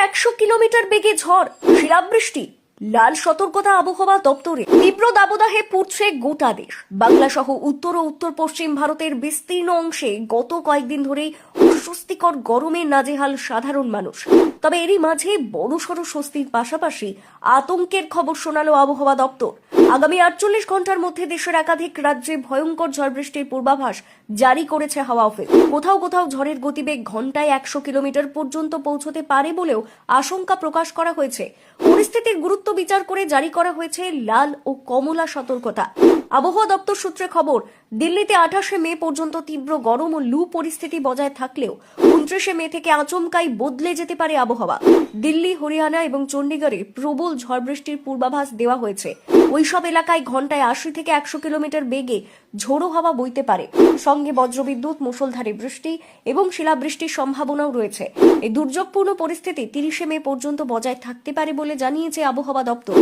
100 kilometre বেগে ঝড়, শিলাবৃষ্টি, লাল সতর্কতা আবহাওয়া দপ্তরে। তীব্র দাবদাহে পুড়ছে গোটা দেশ। বাংলা সহ উত্তর ও উত্তর পশ্চিম ভারতের বিস্তীর্ণ অংশে গত কয়েকদিন ধরেই অস্বস্তিকর গরমে নাজেহাল সাধারণ মানুষ। তবে এরই মাঝে বড়সড় স্বস্তির পাশাপাশি আতঙ্কের খবর শোনালো আবহাওয়া দপ্তর। আগামী 48 ঘন্টার মধ্যে দেশের একাধিক রাজ্যে ভয়ঙ্কর ঝড় বৃষ্টির পূর্বাভাস জারি করেছে হাওয়া অফিস। কোথাও কোথাও ঝড়ের গতিবেগ ঘন্টায় 100 কিলোমিটার পর্যন্ত পৌঁছতে পারে বলেও আশঙ্কা প্রকাশ করা হয়েছে। পরিস্থিতির গুরুত্ব বিচার করে জারি করা হয়েছে লাল ও কমলা সতর্কতা। আবহাওয়া দপ্তর সূত্রে খবর, দিল্লিতে 28 মে পর্যন্ত তীব্র গরম ও লু পরিস্থিতি বজায় থাকলেও 29 মে থেকে আচমকাই বদলে যেতে পারে আবহাওয়া। দিল্লি, হরিয়ানা এবং চণ্ডীগড়ে প্রবল ঝড় বৃষ্টির পূর্বাভাস দেওয়া হয়েছে। ওইসব এলাকায় ঘন্টায় 80 থেকে 100 কিলোমিটার বেগে ঝোড়ো হাওয়া বইতে পারে। সঙ্গে বজ্রবিদ্যুৎ, মুষলধারে বৃষ্টি এবং শিলাবৃষ্টির সম্ভাবনাও রয়েছে। এই দুর্যোগপূর্ণ পরিস্থিতি 30 মে পর্যন্ত বজায় থাকতে পারে বলে জানিয়েছে আবহাওয়া দপ্তর।